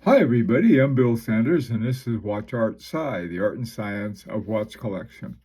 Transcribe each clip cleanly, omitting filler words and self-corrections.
Hi, everybody. I'm Bill Sanders, and this is Watch Art Sci, the art and science of watch collection.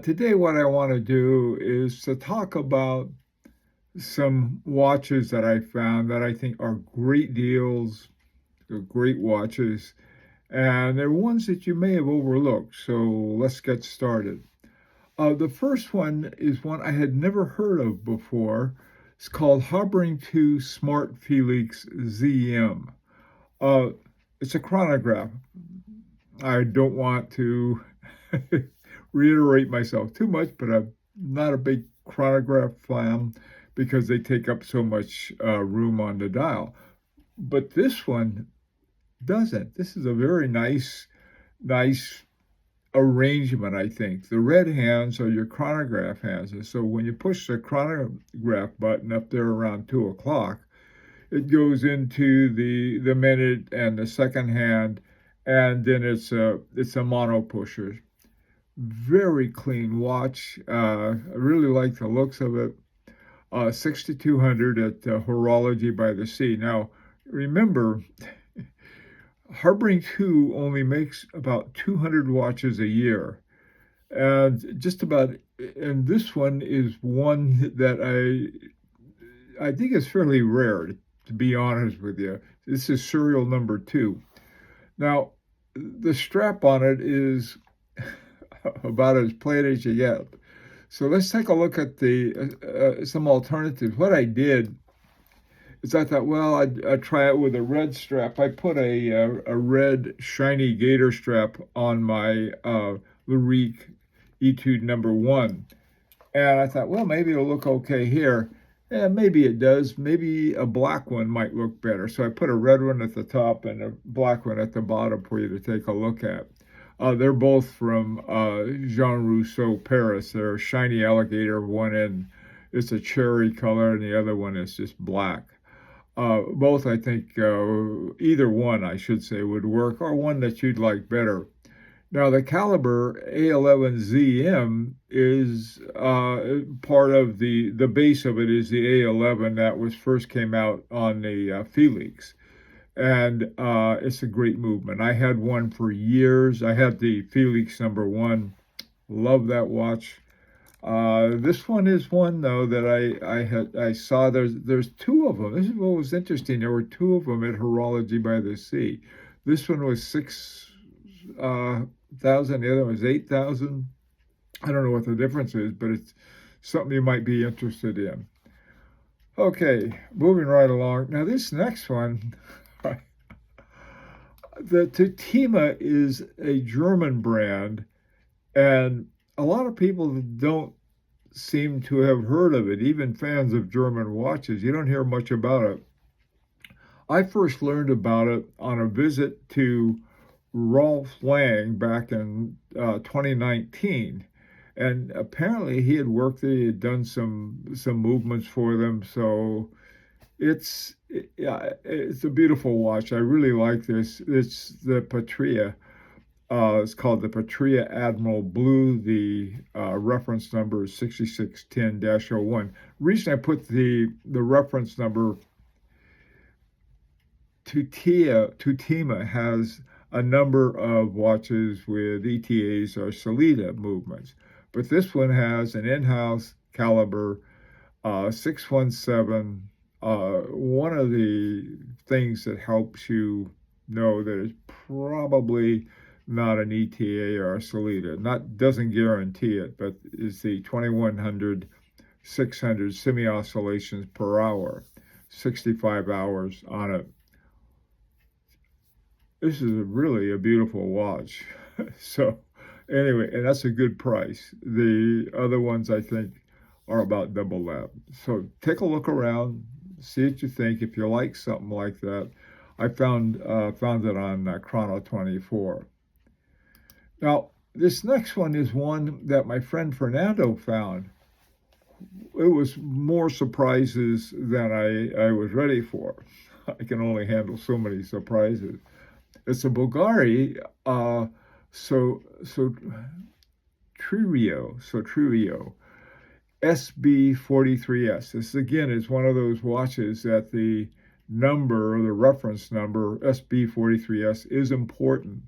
Today, what I want to do is to talk about some watches that I found that I think are great deals, they're great watches, and they're ones that you may have overlooked. So let's get started. The first one is one I had never heard of before. It's called Hovering 2 Smart Felix ZM. Uh, it's a chronograph. I don't want to reiterate myself too much, but I'm not a big chronograph fan because they take up so much room on the dial. But this one doesn't. This is a very nice arrangement, I think. The red hands are your chronograph hands. And so when you push the chronograph button up there around 2 o'clock, it goes into the minute and the second hand, and then it's a mono pusher. Very clean watch. I really like the looks of it. 6,200 at Horology by the Sea. Now, remember, Harboring 2 only makes about 200 watches a year. And and this one is one that I think is fairly rare, to be honest with you. This is serial number 2. Now, the strap on it is about as plain as you get. So let's take a look at the some alternatives. What I did is I thought, well, I'd try it with a red strap. I put a red shiny gator strap on my Larique Etude number 1. And I thought, well, maybe it'll look okay here. Yeah, maybe it does. Maybe a black one might look better. So I put a red one at the top and a black one at the bottom for you to take a look at. They're both from Jean Rousseau, Paris. They're shiny alligator. One in it's a cherry color, and the other one is just black. Both, I think, either one, I should say, would work, or one that you'd like better. Now, the caliber A11ZM is part of the base of it is the A11 that was first came out on the Felix. And it's a great movement. I had one for years. I had the Felix number 1. Love that watch. This one is one though that I saw. There's 2 of them. This is what was interesting. There were 2 of them at Horology by the Sea. This one was 6,000. The other one was 8,000. I don't know what the difference is, but it's something you might be interested in. Okay, moving right along. Now this next one, the Tutima is a German brand, and a lot of people don't seem to have heard of it, even fans of German watches. You don't hear much about it. I first learned about it on a visit to Rolf Lang back in 2019. And apparently he had worked there, he had done some movements for them. So it's a beautiful watch. I really like this. It's the Patria. It's called the Patria Admiral Blue. The reference number is 6610-01. Reason I put the reference number, Tutima has a number of watches with ETAs or Solida movements, but this one has an in-house caliber 617. One of the things that helps you know that it's probably not an ETA or a Solida. Doesn't guarantee it, but it's the 2100 600 semi-oscillations per hour, 65 hours on it. This is really a beautiful watch. So anyway, and that's a good price. The other ones I think are about double that. So take a look around, see what you think. If you like something like that, I found it on Chrono 24. Now, this next one is one that my friend Fernando found. It was more surprises than I was ready for. I can only handle so many surprises. It's a Bulgari, Trio, SB43S. This again is one of those watches that the number, the reference number, SB43S, is important.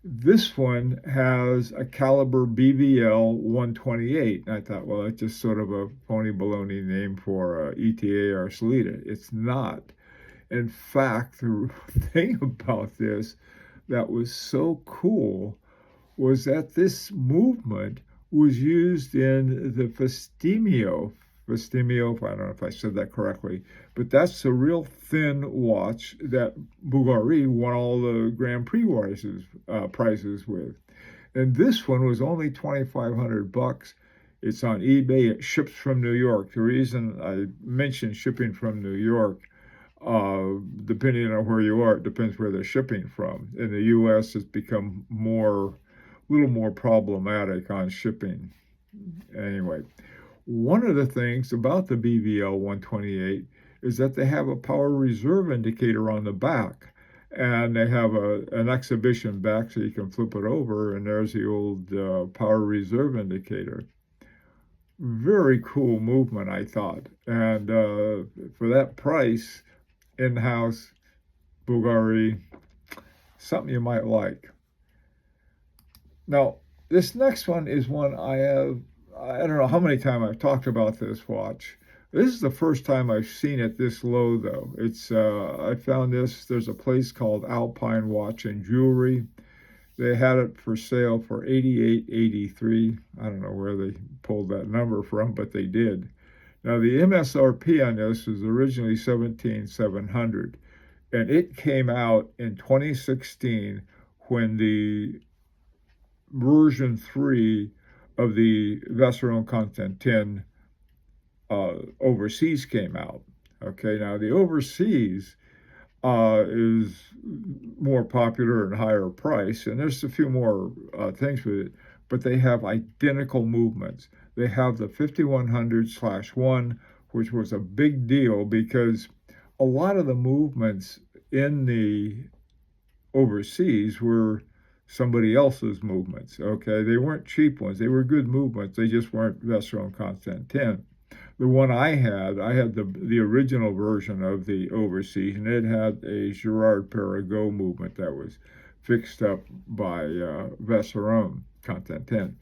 This one has a caliber BVL 128. And I thought, well, that's just sort of a phony baloney name for ETA or Salida. It's not. In fact, the thing about this that was so cool was that this movement was used in the Festimio, I don't know if I said that correctly, but that's a real thin watch that Bulgari won all the Grand Prix prizes with. And this one was only $2,500. It's on eBay. It ships from New York. The reason I mentioned shipping from New York, depending on where you are, it depends where they're shipping from. In the U.S., it's become a little more problematic on shipping. Anyway, one of the things about the BVL 128 is that they have a power reserve indicator on the back, and they have an exhibition back so you can flip it over, and there's the old power reserve indicator. Very cool movement, I thought. And for that price, in-house Bulgari, something you might like. Now, this next one is one I don't know how many times I've talked about this watch. This is the first time I've seen it this low, though. I found this, there's a place called Alpine Watch and Jewelry. They had it for sale for $88.83. I don't know where they pulled that number from, but they did. Now, the MSRP on this was originally $17,700, and it came out in 2016 when the version 3 of the Vacheron Content 10 overseas came out. Okay, now the overseas is more popular and higher price, and there's a few more things with it, but they have identical movements. They have the 5100/1, which was a big deal because a lot of the movements in the overseas were somebody else's movements. Okay, they weren't cheap ones. They were good movements. They just weren't Vacheron Content 10. The one I had the original version of the overseas, and it had a Girard-Perregaux movement that was fixed up by Vacheron Content 10.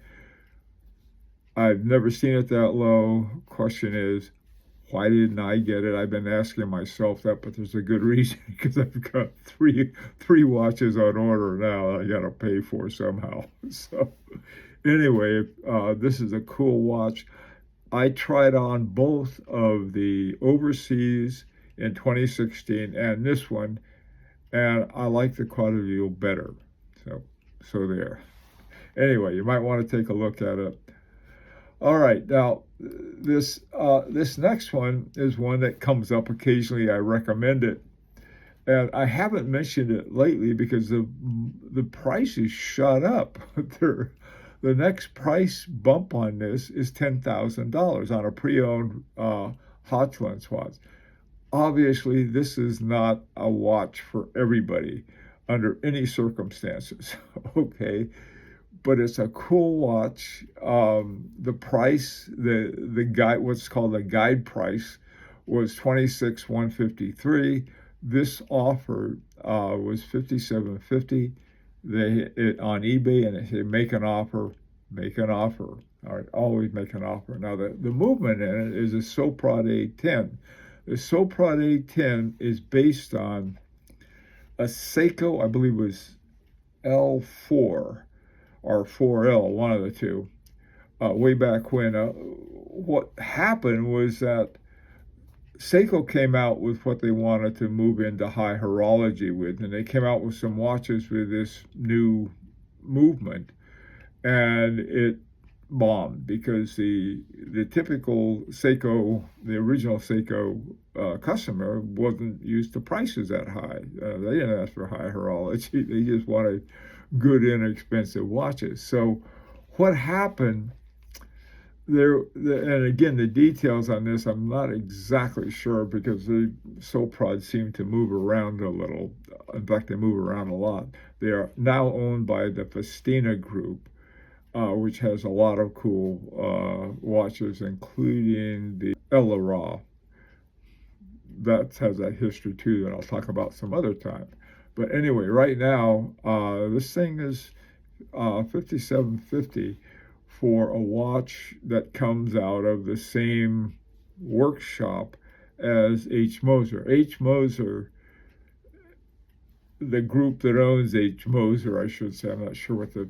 I've never seen it that low. Question is, why didn't I get it? I've been asking myself that, but there's a good reason, because I've got three watches on order now that I got to pay for somehow. So anyway, this is a cool watch. I tried on both of the overseas in 2016 and this one, and I like the quality better. So there. Anyway, you might want to take a look at it. All right, now this next one is one that comes up occasionally. I recommend it, and I haven't mentioned it lately because the prices shot up. The next price bump on this is $10,000 on a pre-owned Hotland watch. Obviously, this is not a watch for everybody under any circumstances, okay? But it's a cool watch. The price, the guide, what's called the guide price, was $26,153. This offer was $57.50. On eBay, and they say make an offer. All right, always make an offer. Now the movement in it is a Soprod A10. The Soprod A10 is based on a Seiko, I believe it was L4 or 4L, one of the two, way back when. What happened was that Seiko came out with what they wanted to move into high horology with, and they came out with some watches with this new movement, and it bombed because the typical Seiko, the original Seiko customer wasn't used to prices that high. They didn't ask for high horology. They just wanted good, inexpensive watches. So what happened and again, the details on this, I'm not exactly sure because the Soprod seem to move around a little. In fact, they move around a lot. They are now owned by the Festina Group, which has a lot of cool watches, including the Elara. that has that history too that I'll talk about some other time. But anyway, right now, this thing is $57.50 for a watch that comes out of the same workshop as H. Moser. H. Moser, the group that owns H. Moser, I should say, I'm not sure what the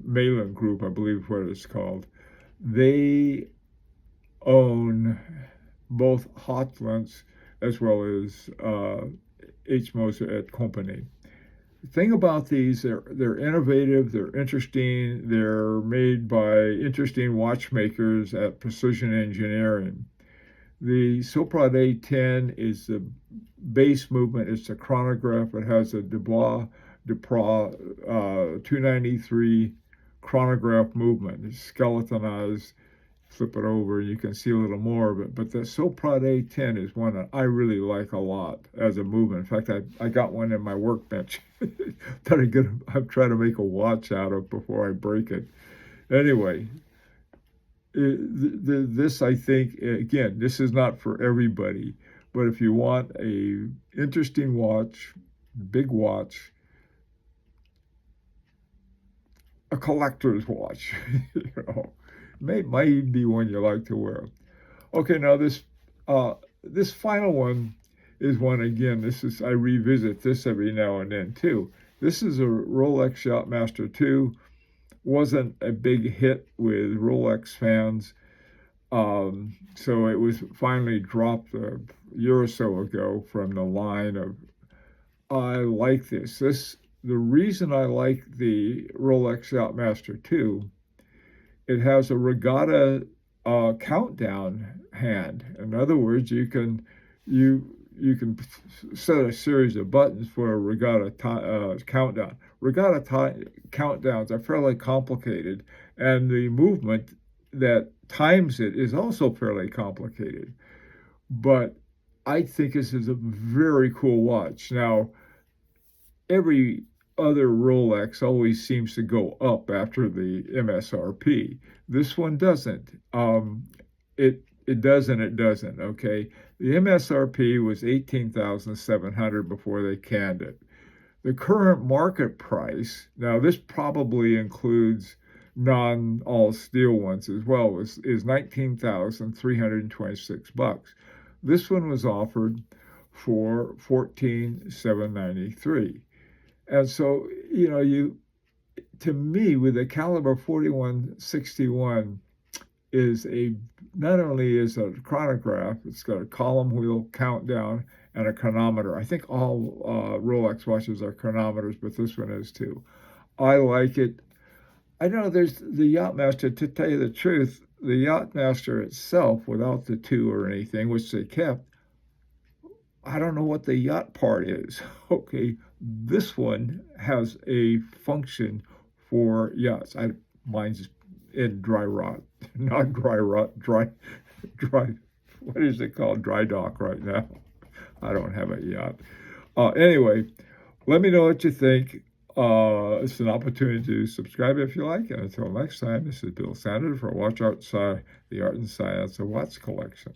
Malin Group, I believe what it's called, they own both Hotlands as well as H. Moser et Company. The thing about these, they're innovative, they're interesting, they're made by interesting watchmakers at Precision Engineering. The Soprod A10 is the base movement. It's a chronograph. It has a Dubois Duprat 293 chronograph movement. It's skeletonized. Flip it over, and you can see a little more of it. But the Soprod A10 is one that I really like a lot as a movement. In fact, I got one in my workbench that I'm trying to make a watch out of before I break it. Anyway, this, I think, again, this is not for everybody, but if you want a interesting watch, big watch, a collector's watch, you know, might even be one you like to wear. Okay, now this final one is one, again, I revisit this every now and then too. This is a Rolex Yachtmaster 2. Wasn't a big hit with Rolex fans. So it was finally dropped a year or so ago from the line of, I like this. The reason I like the Rolex Yachtmaster 2, it has a regatta countdown hand. In other words, you can set a series of buttons for a regatta countdown. Regatta countdowns are fairly complicated, and the movement that times it is also fairly complicated. But I think this is a very cool watch. Now, every other Rolex always seems to go up after the MSRP. This one doesn't. It does and it doesn't, okay? The MSRP was $18,700 before they canned it. The current market price, now this probably includes non-all steel ones as well, is $19,326. This one was offered for $14,793. And so, you know, to me, with the caliber 4161, not only is a chronograph, it's got a column wheel countdown and a chronometer. I think all Rolex watches are chronometers, but this one is too. I like it. I know there's the Yachtmaster, to tell you the truth, the Yachtmaster itself, without the 2 or anything, which they kept, I don't know what the yacht part is. Okay, this one has a function for yachts. Mine's in dry rot, not dry rot, dry, what is it called? Dry dock right now. I don't have a yacht. Anyway, let me know what you think. It's an opportunity to subscribe if you like. And until next time, this is Bill Sanders for Watch Outside, the Art and Science of Watch Collection.